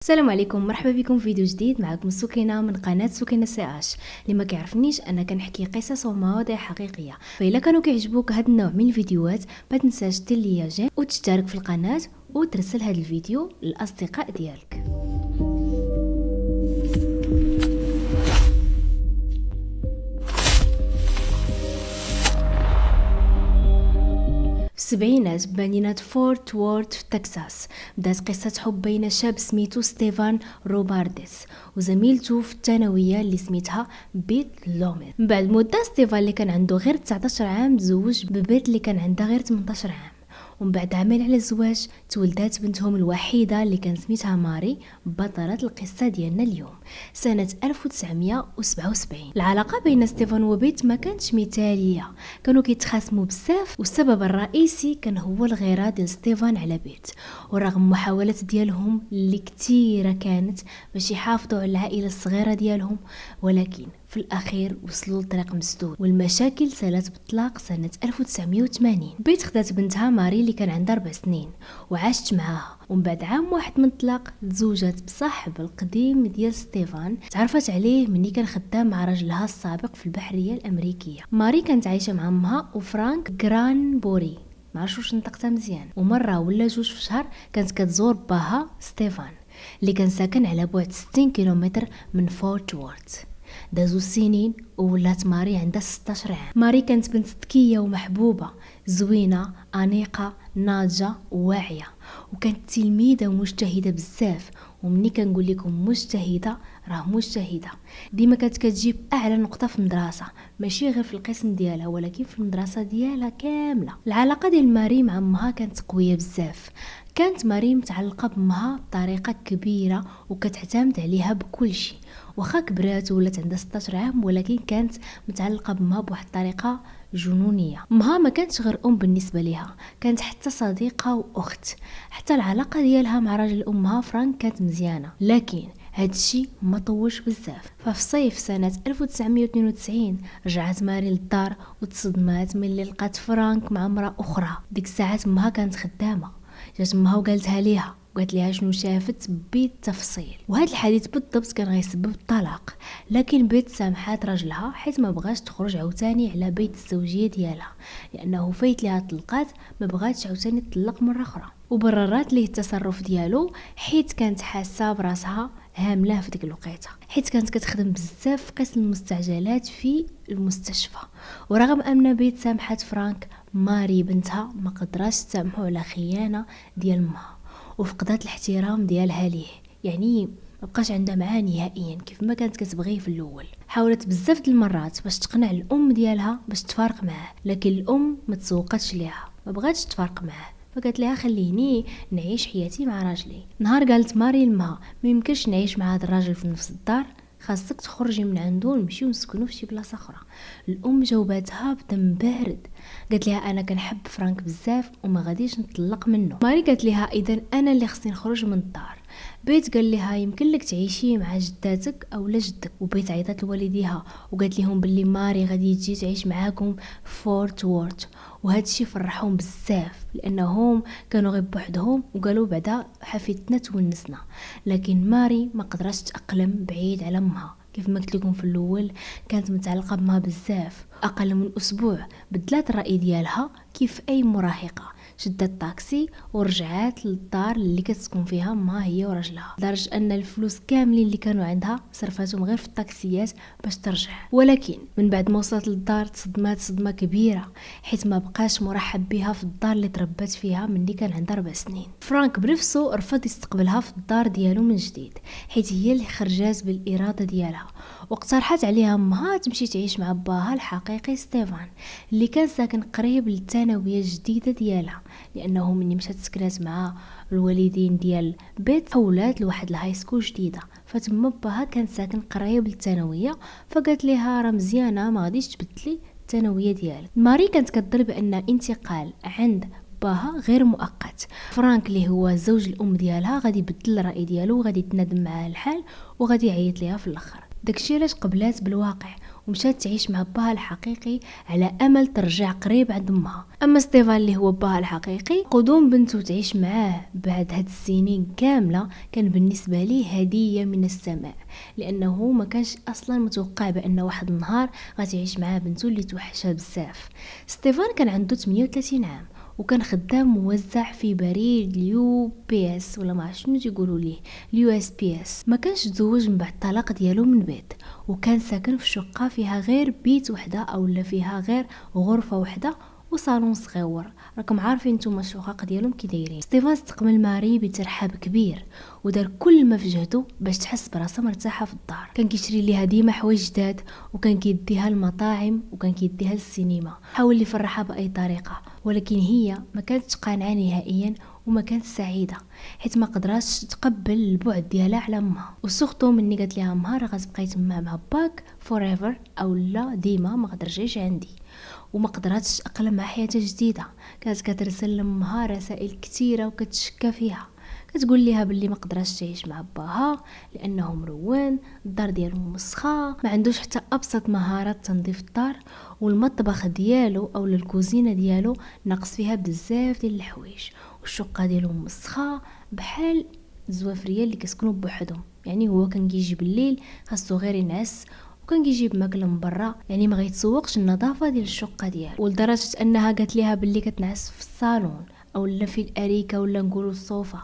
السلام عليكم، مرحبا بكم في فيديو جديد. معكم سكينه من قناه سكينه سي اش. اللي ما كيعرفنيش انا كنحكي قصص ومواضيع حقيقيه، فإلا كانوا كيعجبوك هذا النوع من الفيديوهات ما تنساش دير ليا جيم وتشترك في القناه وترسل هذا الفيديو للاصدقاء ديالك. في السبعينات بمدينة فورت وورث في تكساس بدات قصة حب بين شاب سميتو ستيفان روبارديس وزميلته في الثانوية اللي سميتها بيت لوميت. من بعد مدة ستيفان اللي كان عنده غير 19 عام تزوج ببيت اللي كان عندها غير 18 عام، ومن بعد عامين على الزواج تولدات بنتهم الوحيدة اللي كان سميتها ماري، بطلة القصة ديالنا اليوم سنة 1977. العلاقة بين ستيفان وبيت ما كانتش مثالية، كانوا كيتخاصموا بزاف، والسبب الرئيسي كان هو الغيرة ديال ستيفان على بيت. ورغم محاولات ديالهم اللي كتيرة كانت باش يحافظوا على العائلة الصغيرة ديالهم، ولكن في الأخير وصلوا لطريق مسدود والمشاكل سالت بالطلاق سنة 1980. بيت خدات بنتها ماري اللي كان عندها 4 سنين وعاشت معاها، ومن بعد عام واحد من الطلاق تزوجت بصاحب القديم ديال ستيفان، تعرفت عليه مني كان خدام مع راجلها السابق في البحرية الأمريكية. ماري كانت عايشة مع امها وفرانك جرانبوري، معرفتش واش نطقتها مزيان، ومرة ولا جوج في الشهر كانت كتزور باها ستيفان اللي كان ساكن على بعد 60 كيلومتر من فورت وورث. دازو سنين وولات ماري عندها 16 عام. ماري كانت بنت ذكيه ومحبوبه، زوينه، انيقه، ناضجه وواعيه، وكانت تلميذه ومجتهده بزاف. ومني كنقول لكم مجتهده راه مجتهده، ديما كانت كتجيب اعلى نقطه في المدرسه، ماشي غير في القسم ديالها ولكن في المدرسه ديالها كامله. العلاقه ديال ماري مع امها كانت قويه بزاف، كانت ماري متعلقه بامها بطريقه كبيره وكتعتمد عليها بكل شيء. واخا كبرات ولات عندها 16 عام ولكن كانت متعلقه بامها بواحد الطريقه جنونيه. امها ما كانتش غير ام بالنسبه ليها، كانت حتى صديقه واخت. حتى العلاقه ديالها مع راجل امها فرانك كانت مزيانه، لكن هادشي ما طولش بزاف. ففي صيف سنه 1992 رجعت ماري للدار وتصدمات ملي لقات فرانك مع امراه اخرى. ديك الساعات امها كانت خدامه، جات امها وقالتها ليها وقالت ليها شنو شافت بالتفصيل، وهذا الحديث بالضبط كان غيسبب الطلاق. لكن بيت سامحات راجلها حيت ما بغاش تخرج عاوتاني على بيت الزوجيه ديالها، لانه فايت ليها طلقات ما بغاتش عاوتاني تطلق مره اخرى، وبررات ليه التصرف ديالو حيت كانت حاسه براسها هامله في ديك الوقيته، حيت كانت كتخدم بزاف في قسم المستعجلات في المستشفى. ورغم ان بيت سامحات فرانك، ماري بنتها ما قدراش تسامحو على خيانه ديال امها، وفقدت الاحترام ديالها ليه، يعني مبقاش عندها معاه نهائيا كيف ما كانت كتبغيه في الاول. حاولت بزاف د المرات باش تقنع الام ديالها باش تفارق معاه، لكن الام ما تسوقتش ليها، ما بغاتش تفارق معاه، فقالت لها خليني نعيش حياتي مع راجلي. نهار قالت ماري لمها ما يمكنش نعيش مع هذا الراجل في نفس الدار، خاصك تخرجي من عنده ونمشيو نسكنوا في شي بلاصه اخرى. الام جاوباتها بدم بارد، قالت لها انا كنحب فرانك بزاف وما غاديش نطلق منه. ماري قالت لها اذا انا اللي خصني نخرج من الدار. بيت قال لها يمكن لك تعيشي مع جداتك او لا جدك، وبيت عيطات لوالديها وقالت لهم باللي ماري غادي تجي تعيش معاكم في فورت وورث. وهذا الشيء فرحهم بزاف لانهم كانوا غير بوحدهم وقالوا بعدا حفيدتنا تونسنا. لكن ماري ما قدرتش تاقلم بعيد على امها، كيف ما قلت لكم في الاول كانت متعلقه بها بزاف. اقل من اسبوع بدلات الراي ديالها كيف اي مراهقه، شدت طاكسي ورجعات للدار اللي كتسكن فيها ما هي وراجلها، لدرجه ان الفلوس كاملين اللي كانوا عندها صرفاتهم غير في الطاكسيات باش ترجع. ولكن من بعد ما وصلت للدار تصدمات صدمه كبيره، حيت ما بقاش مرحب بها في الدار اللي تربت فيها ملي كان عندها 4 سنين. فرانك بنفسه رفض يستقبلها في الدار ديالو من جديد، حيت هي اللي خرجات بالاراده ديالها، واقترحت عليها امها تمشي تعيش مع باها الحقيقي ستيفان اللي كان ساكن قريب للثانويه الجديده ديالها، لانه مني مشات سكنات مع الوالدين ديال بيت حولات لواحد الهاي سكول جديده، فتما باها كان ساكن قريب للثانويه، فقالت لها راه مزيانه ما غاديش تبدلي الثانويه ديالك. ماري كانت كتضرب بان انتقال عند باها غير مؤقت. فرانك اللي هو زوج الام ديالها غادي يبدل الراي ديالو وغادي يتنادم معها الحال وغادي يعيط ليها في الاخر. داكشي علاش قبلات بالواقع ومشات تعيش مع باها الحقيقي على امل ترجع قريب عند امها. اما ستيفان اللي هو باها الحقيقي، قدوم بنته تعيش معاه بعد هاد السنين كامله كان بالنسبه ليه هديه من السماء، لانه ما كانش اصلا متوقع بان واحد النهار غتعيش معاه بنته اللي توحشها بزاف. ستيفان كان عنده 38 عام وكان خدام موزع في بريد اليو بي اس ولا ما عرفت شنو تيقولوا ليه، اليو اس بي اس. ما كانش تزوج من بعد الطلاق ديالو من بيت، وكان ساكن في شقه فيها غير بيت وحده اولا فيها غير غرفه وحده وصالون صغيور. راكم عارفين نتوما الشقق ديالهم كي دايرين. ستيفان استقبل ماري بترحاب كبير ودار كل ما في جهده باش تحس براسها مرتاحه في الدار. كان كيشري ليها ديما حوايج جداد وكان كيديها المطاعم وكان كيديها للسينما. حاول يفرحها باي طريقه، ولكن هي ما كانتش قانعه نهائيا وما كانت سعيده حيت ما قدراتش تقبل البعد ديالها على امها. وسورتو مني قالت لها امها راه غتبقاي تما مع باك فوريفر او لا ديما ما غترجعيش عندي، وما قدراتش تأقلم مع حياتها جديده. كانت كترسل لامها رسائل كثيره وكتشكى فيها، كتقول ليها باللي ما قدراتش تعيش مع باها لانه مرون، الدار ديالو مسخه، ما عندوش حتى ابسط مهارات تنظيف الدار، والمطبخ ديالو او الكوزينه ديالو ناقص فيها بزاف ديال الحوايج، والشقه ديالو مسخه بحال الزوافريه اللي كيسكنوا بوحدهم. يعني هو كان كيجي بالليل خاصو غير ينعس وكان كيجيب ماكله من برا، يعني ما غيتسوقش النظافه ديال الشقه ديالو. ولدرجه انها قالت ليها باللي كتنعس في الصالون اولا في الاريكه ولا نقولوا الصوفه،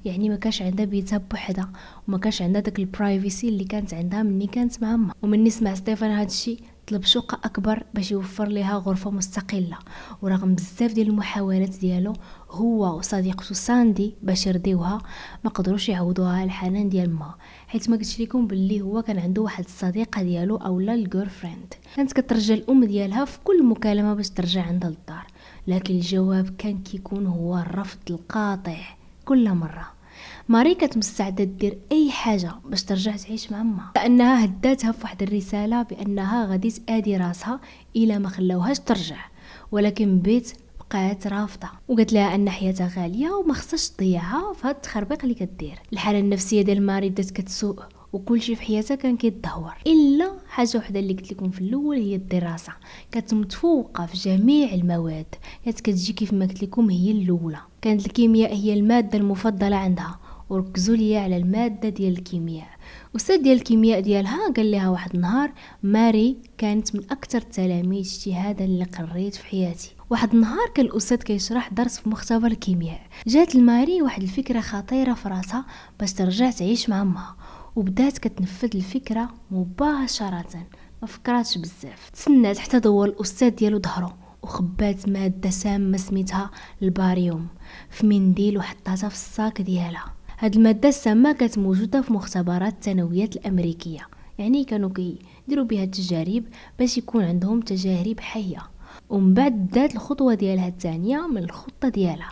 يعني ما كانش عندها بيتها بوحدها وما كانش عندها داك البرايفسي اللي كانت عندها مني كانت مع امها. ومني سمع ستيفان هادشي طلب شقه اكبر باش يوفر لها غرفه مستقله، ورغم بزاف ديال المحاولات ديالو هو وصديقته ساندي باش يرضيوها ما قدروش يعوضوها الحنان ديال ما. حيت ما قلتش لكم باللي هو كان عنده واحد الصديقه ديالو اولا الجيرل فريند كانت كترجى الام ديالها في كل مكالمه باش ترجع عندها للدار، لكن الجواب كان كيكون هو الرفض القاطع كل مره. ماري كانت مستعده دير اي حاجه باش ترجع تعيش مع امها، لانها هداتها في واحد الرساله بانها غادي تادي راسها الا ما خلاوهاش ترجع، ولكن بيت بقات رافضه وقالت لها ان حياتها غاليه وما خصهاش تضيعها في هاد التخربيق اللي كدير. الحاله النفسيه ديال ماري بدات كتسوء وكل شيء في حياتها كان كيتدهور الا حاجه وحده اللي قلت لكم في الاول هي الدراسه. كانت متفوقه في جميع المواد، كانت كتجي كيف ما قلت لكم هي الاولى. كانت الكيمياء هي الماده المفضله عندها وركزوا ليا على الماده ديال الكيمياء. استاذ ديال الكيمياء ديالها قال لها واحد النهار ماري كانت من اكثر التلاميذ اجتهادا اللي قريت في حياتي. واحد النهار كان الاستاذ كيشرح درس في مختبر الكيمياء، جات لماري واحد الفكره خطيره في راسها باش ترجع تعيش مع امها، وبدات كتنفذ الفكره مباشره. ما فكراتش بزاف، تسنات حتى ضوى الاستاذ ديالو ظهرو وخبات ماده سامه سميتها الباريوم في منديل وحطاتها في الصاك ديالها. هاد الماده السامه كانت موجوده في مختبرات الثانويات الامريكيه، يعني كانوا كيديروا بها التجارب باش يكون عندهم تجارب حيه. ومن بعد بدات الخطوه ديالها الثانيه من الخطه ديالها.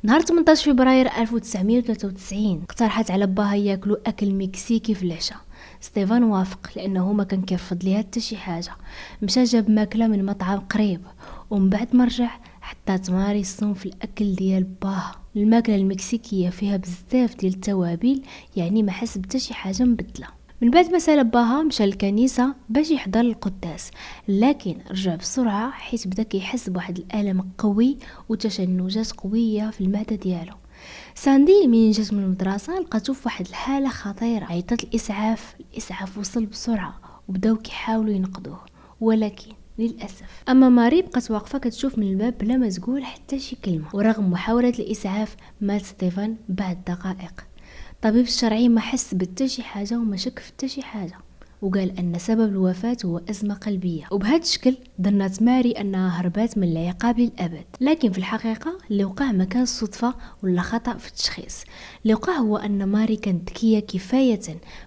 نهار 18 فبراير 1993 اقترحت على باها ياكلوا اكل مكسيكي في العشاء. ستيفان وافق لانه ما كان كيرفض ليها حتى شي حاجه. مشى جاب ماكله من مطعم قريب ومن بعد ما رجع حطات ماري الصوم في الاكل ديال باها. الماكله المكسيكيه فيها بزاف ديال التوابل، يعني ما حس حتى شي حاجه مبدله. من بعد ما سال باها مشى للكنيسه باش يحضر القداس، لكن رجع بسرعه حيت بدا كيحس بواحد الالم قوي وتشنجات قويه في المعده ديالو. ساندي من جات من المدرسه لقاتو في واحد الحاله خطيره، عيطت الاسعاف وصل بسرعه وبداو كيحاولوا ينقذوه، ولكن للاسف. اما ماري بقات واقفه كتشوف من الباب بلا ما تقول حتى شي كلمه، ورغم محاوله الاسعاف مات ستيفان بعد دقائق. الطبيب الشرعي ما حس بحتى شي حاجه وما شك في حتى شي حاجه، وقال ان سبب الوفاه هو ازمه قلبيه. وبهذا الشكل ظنت ماري انها هربت من العقاب للابد، لكن في الحقيقه اللي وقع ما كان صدفه ولا خطا في التشخيص. اللي وقع هو ان ماري كانت ذكيه كفايه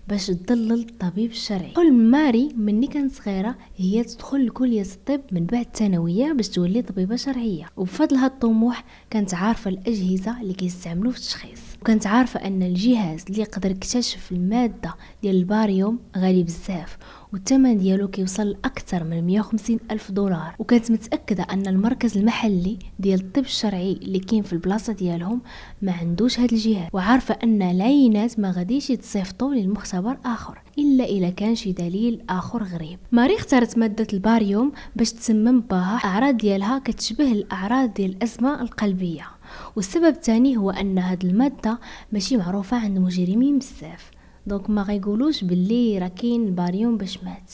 باش تضلل الطبيب الشرعي. حلم ماري مني كانت صغيره هي تدخل لكليه الطب من بعد الثانويه باش تولي طبيبه شرعيه، وبفضل هذا الطموح كانت عارفه الاجهزه اللي كيستعملوا في التشخيص. وكانت عارفة أن الجهاز اللي يقدر يكتشف المادة ديال الباريوم غالي بزاف، والثمن ديالو كيوصل لأكثر من 150 ألف دولار. وكانت متأكدة أن المركز المحلي ديال الطب الشرعي اللي كاين في البلاصة ديالهم ما عندوش هذا الجهاز، وعارفة أن العينات ما غاديش يتصيفطوا للمختبر آخر إلا إلا كان شي دليل آخر غريب. ماري اختارت مادة الباريوم باش تسمم بها أعراض ديالها كتشبه الأعراض ديال الأزمة القلبية. والسبب الثاني هو أن هاد المادة ماشي معروفة عند مجرمين بزاف، دونك ما غيقولوش باللي راه كاين الباريوم باش مات،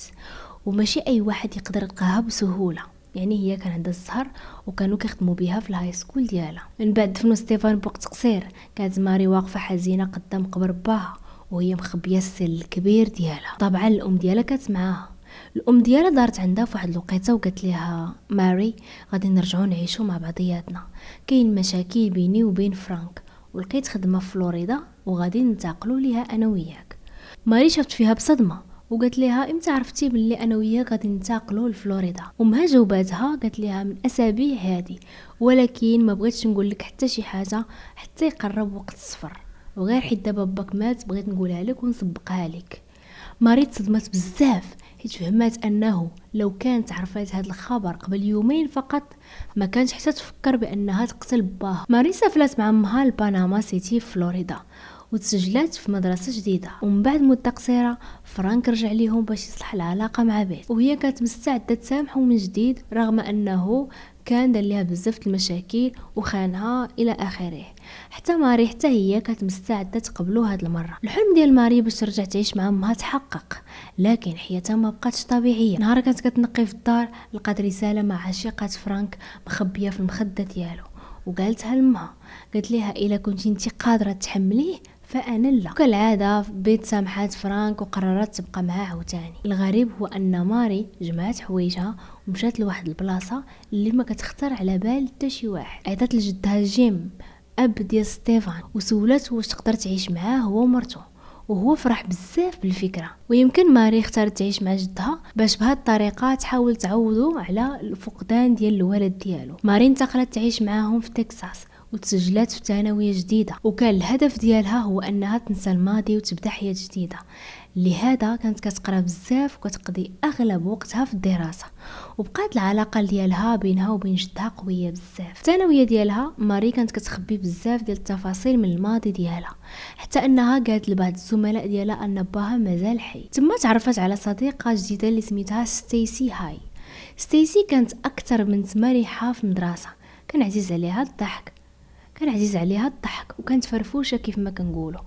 وماشي اي واحد يقدر يلقاها بسهوله. يعني هي كان عندها الزهر وكانوا كيخدموا بها في الهاي سكول ديالها. من بعد دفنوا ستيفان بوقت قصير، كانت ماري واقفه حزينه قدام قبر باها وهي مخبيه السر الكبير ديالها. طبعا الام ديالها كانت معاها. الام ديالها دارت عندها في واحد الوقيته وقالت لها ماري غادي نرجعوا نعيشوا مع بعضياتنا، كاين مشاكل بيني وبين فرانك ولقيت خدمه في فلوريدا وغادي ننتقلوا ليها انا وياك. ماري شافت فيها بصدمه وقالت لها امتى عرفتي باللي انا وياك غادي ننتقلوا لفلوريدا؟ امها جاوباتها قالت لها من اسابيع هذه، ولكن ما بغيتش نقول لك حتى شي حاجه حتى يقرب وقت السفر، وغير حيت دابا باك مات بغيت نقولها لك ونسبقها لك. ماري تصدمت بزاف حيت فهمات انه لو كانت عرفات هذا الخبر قبل يومين فقط ما كانش حتى تفكر بانها تقتل باها. ماري سافرت مع امها لبنما سيتي في فلوريدا وتسجلت في مدرسه جديده، ومن بعد مده قصيره فرانك رجع ليهم باش يصلح العلاقه مع بيت، وهي كانت مستعده تسامحه من جديد رغم انه كان دار ليها بزاف المشاكل وخانها الى اخره. حتى ماري حتى هي كانت مستعده تقبلوا هاد المره. الحلم ديال ماري باش ترجع تعيش مع امها تحقق، لكن حياتها ما بقاتش طبيعيه. نهار كانت كتنقي في الدار لقات رساله مع عشيقه فرانك مخبيه في المخده ديالو، وقالتها لامها. قالت لها الا كنتي انت قادره تحمليه فانا لا. كالعاده بيت سامحات فرانك وقررت تبقى معاه عاوتاني. الغريب هو ان ماري جمعت حوايجها ومشات لواحد البلاصه اللي ما كتخطر على بال حتى شي واحد. عيطات لجدها جيم اب ديال ستيفان وسولته واش تقدر تعيش معاه هو ومرته، وهو فرح بزاف بالفكره. ويمكن ماري اختارت تعيش مع جدها باش بهذه الطريقه تحاول تعوضوا على الفقدان ديال الولد ديالو. ماري انتقلت تعيش معاهم في تكساس وتسجلت في ثانويه جديده، وكان الهدف ديالها هو انها تنسى الماضي وتبدا حياه جديده. لهذا كانت كتقرا بزاف وكتقضي اغلب وقتها في الدراسه، وبقات العلاقه ديالها بينها وبين جدها قويه بزاف. الثانويه ديالها ماري كانت كتخبي بزاف ديال التفاصيل من الماضي ديالها، حتى انها قالت لبعض الزملاء ديالها ان باها مازال حي. تما تعرفت على صديقه جديده اللي سميتها ستيسي هاي. ستيسي كانت اكثر من مرحه في المدرسه، كان عزيز عليها الضحك وكانت فرفوشه كيف ما كنقولوا،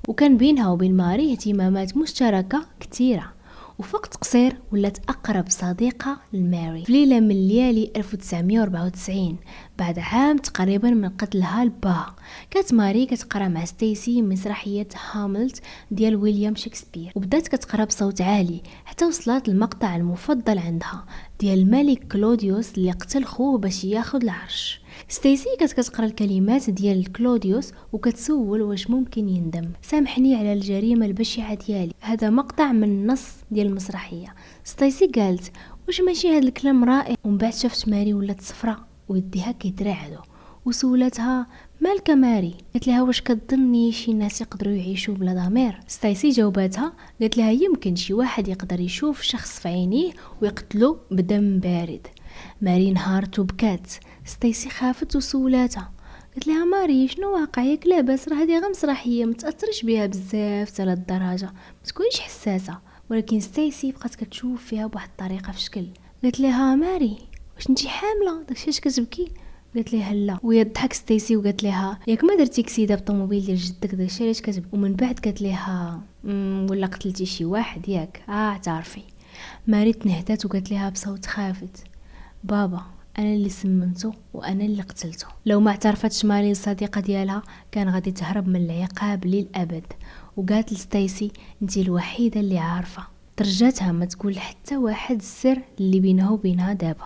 وكان بينها وبين ماري اهتمامات مشتركه كثيره. وفقت قصير ولات اقرب صديقه لماري. في ليله من ليالي 1994 بعد عام تقريبا من قتلها لباها، كانت ماري كتقرا مع ستيسي مسرحيه هاملت ديال ويليام شكسبير، وبدات كتقرا بصوت عالي حتى وصلت المقطع المفضل عندها ديال الملك كلوديوس اللي قتل خوه باش ياخذ العرش. ستيسي كانت كتقرا الكلمات ديال كلوديوس وكتسول واش ممكن يندم. سامحني على الجريمه البشعه ديالي. هذا مقطع من النص ديال المسرحيه. ستيسي قالت واش ماشي هذا الكلام رائع؟ ومن بعد شافت ماري ولات صفراء ويديها كيترعدوا وسولتها مالك ماري؟ قالت لها واش كتظني شي ناس يقدروا يعيشوا بلا ضمير؟ ستيسي جاوباتها قالت لها يمكن شي واحد يقدر يشوف شخص في عينيه ويقتله بدم بارد. ماري نهارت وبكات. ستيسي خافت وسولاتها قالت لها ماري شنو واقع؟ ياك لاباس؟ راه هذه غير مسرحيه ما تاثرش بها بزاف حتى للدرجه، ما تكونيش حساسه. ولكن ستيسي بقات كتشوف فيها بواحد الطريقه في شكل. قالت لها ماري واش انتي حامله؟ داكشي علاش كتبكي؟ قالت لها لا. وهي ضحك ستيسي وقالت لها ياك ما درتي كسيده بالطوموبيل ديال جدك داكشي علاش كتبكي؟ ومن بعد قالت لها ولا قتلتي شي واحد ياك؟ تعرفي. ماري تنهدات وقالت لها بصوت خافت بابا انا اللي سممته وانا اللي قتلته. لو ما اعترفتش ماري الصديقه ديالها كان غادي تهرب من العقاب للابد. وقالت لستيسي انتي الوحيده اللي عارفه. ترجاتها ما تقول حتى واحد السر اللي بينها وبينها دابا.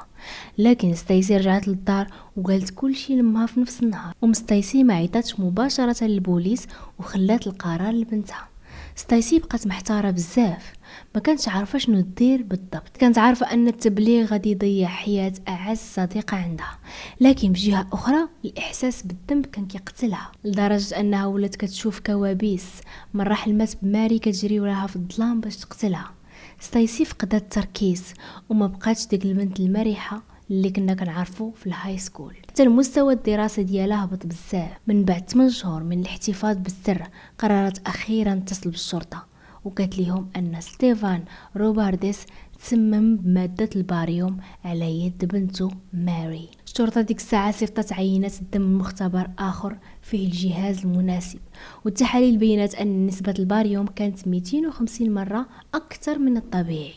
لكن ستيسي رجعت للدار وقالت كل شيء لمها في نفس النهار. ستيسي ما عيطاتش مباشره للبوليس وخلات القرار لبنتها. ستايسي بقات محتاره بزاف، ما كانتش عارفه شنو دير بالضبط. كانت عارفه ان التبليغ غادي يضيع حياه اعز صديقه عندها، لكن بجهه اخرى الاحساس بالذنب كان كيقتلها لدرجه انها ولات كتشوف كوابيس. مره حلمت بماري كتجري وراها في الظلام باش تقتلها. ستايسي فقدت التركيز وما بقاتش ديك البنت المرحه اللي كنا كنعرفو في الهاي سكول. حتى المستوى الدراسي ديالها هبط بزاف. من بعد 8 شهور من الاحتفاظ بالسر قررت اخيرا تتصل بالشرطه وقالت لهم ان ستيفان روبارديس تسمم بمادة الباريوم على يد بنته ماري. الشرطة ديك الساعة صيفطت عينات الدم من مختبر آخر فيه الجهاز المناسب، والتحاليل بينت أن نسبة الباريوم كانت 250 مرة أكثر من الطبيعي.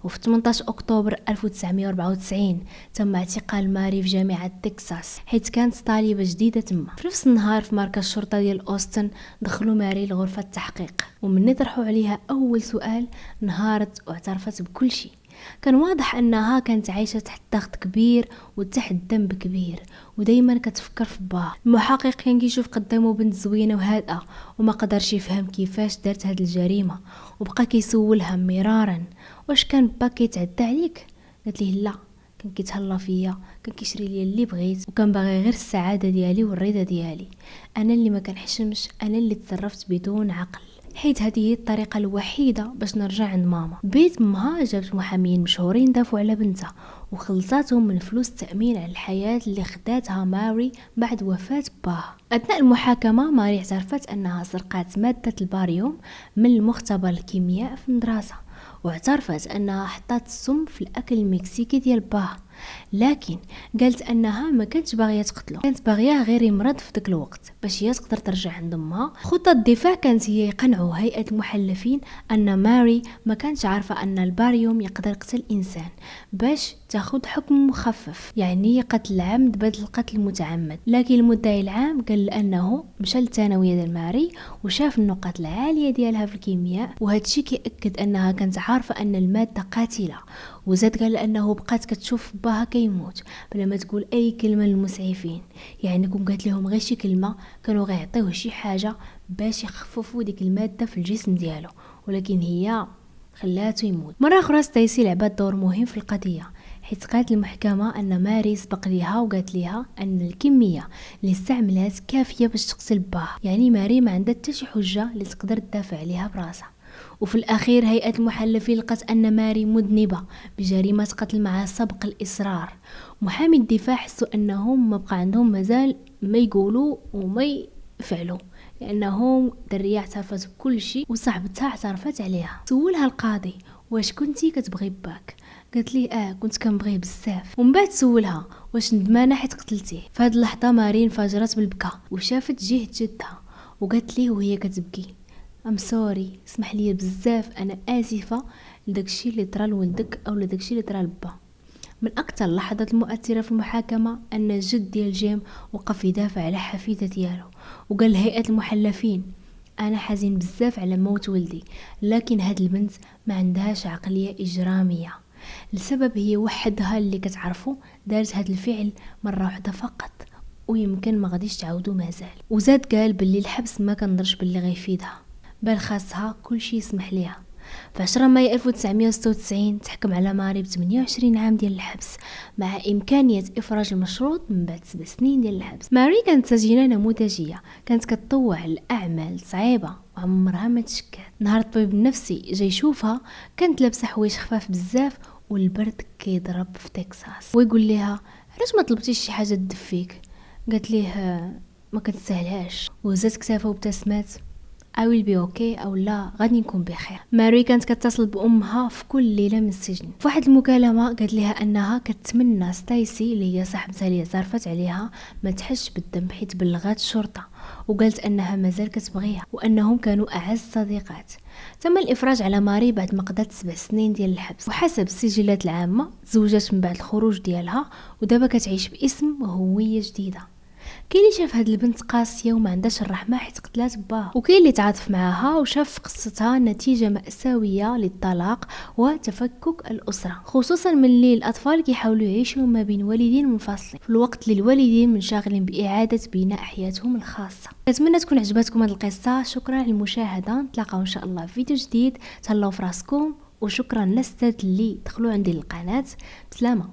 وفي 18 أكتوبر 1994 تم اعتقال ماري في جامعة تكساس حيث كانت طالبة جديدة تما. في نفس النهار في مركز الشرطة ديال أوستن دخلوا ماري لغرفة التحقيق، ومن طرحوا عليها أول سؤال انهارت واعترفت بكل شيء. كان واضح انها كانت عايشه تحت ضغط كبير وتحت ذنب كبير ودايما كتفكر في باها. المحقق كان كيشوف قدامه بنت زوينه وهادئه وما قدرش يفهم كيفاش دارت هاد الجريمه، وبقى كيسولها مرارا واش كان با كيتعدى عليك. قالت ليه لا، كان كيتهلا فيا، كان كيشري لي اللي بغيت، وكان باغي غير السعاده ديالي والرضا ديالي. انا اللي ما كنحشمش، انا اللي تصرفت بدون عقل، حيت هذه هي الطريقه الوحيده باش نرجع عند ماما. بيت امها جابت محامين مشهورين دافعوا على بنتها وخلصاتهم من فلوس التامين على الحياه اللي خداتها ماري بعد وفاه باها. اثناء المحاكمه ماري اعترفت انها سرقت ماده الباريوم من المختبر الكيمياء في المدرسه، واعترفت انها حطت السم في الاكل المكسيكي ديال باها، لكن قالت انها ما كانتش باغيه تقتله، كانت باغيه غير يمرض في داك الوقت باش هي تقدر ترجع عند امها. خطه الدفاع كانت هي يقنعوا هيئه المحلفين ان ماري ما كانتش عارفه ان الباريوم يقدر يقتل الانسان باش تاخذ حكم مخفف، يعني قتل العمد بدل القتل المتعمد. لكن المدعي العام قال لانه مشى للثانويه ديال ماري وشاف النقاط العاليه ديالها في الكيمياء، وهذا الشيء كيأكد انها كانت عارفه ان الماده قاتله. وزاد قال انه بقات كتشوف باها كيموت بلا ما تقول اي كلمه للمسعفين، يعني كون قالت لهم غير شي كلمه كانوا غيعطيوه شي حاجه باش يخففوا ديك الماده في الجسم ديالو، ولكن هي خلاته يموت. مره اخرى ستايسي لعبت دور مهم في القضيه، حيت قالت المحكمه ان ماري سبق ليها وقالت ليها ان الكميه اللي استعملات كافيه باش تقتل باها، يعني ماري ما عندها حتى شي حجه اللي تقدر تدافع عليها براسها. وفي الأخير هيئة المحلفين لقت أن ماري مذنبة بجريمة قتل مع سبق الإصرار. محامي الدفاع حسوا أنهم ما بقى عندهم مازال ما يقولوا وما يفعلوا، لأنهم درية اعترفت بكل شيء وصاحبتها اعترفت عليها. سولها القاضي واش كنتي كتبغي باك؟ قالت لي كنت كنبغيه بزاف. ومن بعد سولها واش ندمانه حيت قتلتيه. في هذه اللحظه ماري انفجرت بالبكاء وشافت جهه جدها وقالت ليه وهي كتبكي سوري، اسمح لي بزاف، انا اسفه لداكشي اللي طرا لولدك او لداكشي اللي طرا لبا. من اكثر اللحظات المؤثره في المحاكمه ان الجد ديال جيم وقف يدافع على حفيده ديالو وقال لهيئه المحلفين انا حزين بزاف على موت ولدي، لكن هاد البنت ما عندهاش عقليه اجراميه، السبب هي وحدها اللي كتعرفوا دارت هاد الفعل مره واحده فقط ويمكن ما غاديش تعاودو مازال. وزاد قال باللي الحبس ما كنظرش باللي غيفيدها، بل خاصها كل شيء يسمح ليها. في 10 مايو 1996 تحكم على ماري ب 28 عام ديال الحبس مع إمكانية إفراج المشروط من بعد 7 سنين ديال الحبس. ماري كانت سجينة نموذجية، كانت كتطوع الأعمال صعيبة وعمرها ما تشكات. نهار الطبيب النفسي جاي يشوفها كانت لابسة حوايج خفاف بزاف والبرد كيضرب في تكساس، ويقول لها علاش ما طلبتيش شي حاجة تدفيك؟ قالت ليه ما كتستاهلهاش، وهزات كتافها وابتسمات I will be okay أو لا غادي نكون بخير. ماري كانت كتصل بأمها في كل ليلة من السجن. في واحد المكالمة قالت لها أنها كتمنى ستايسي اللي هي صاحبتها اللي اعترفت عليها ما تحش بالذنب حيت بلغات الشرطة، وقالت أنها مازال كتبغيها وأنهم كانوا أعز صديقات. تم الإفراج على ماري بعد ما قضت 7 سنين ديال الحبس، وحسب السجلات العامة تزوجت من بعد الخروج ديالها ودابا كتعيش باسم وهوية جديدة. كاين اللي شاف هاد البنت قاسيه وما عندهاش الرحمه حيت قتلات باها، وكاين اللي تعاطف معاها وشاف في قصتها نتيجه مأساويه للطلاق وتفكك الاسره، خصوصا ملي الاطفال كيحاولوا يعيشوا ما بين والدين منفصلين في الوقت اللي الوالدين منشغلين باعاده بناء حياتهم الخاصه. كنتمنى تكون عجبتكم هاد القصه. شكرا على المشاهده، نتلاقاو ان شاء الله في فيديو جديد. تهلاو في راسكم وشكرا للناس اللي دخلوا عندي للقناه. بسلامه.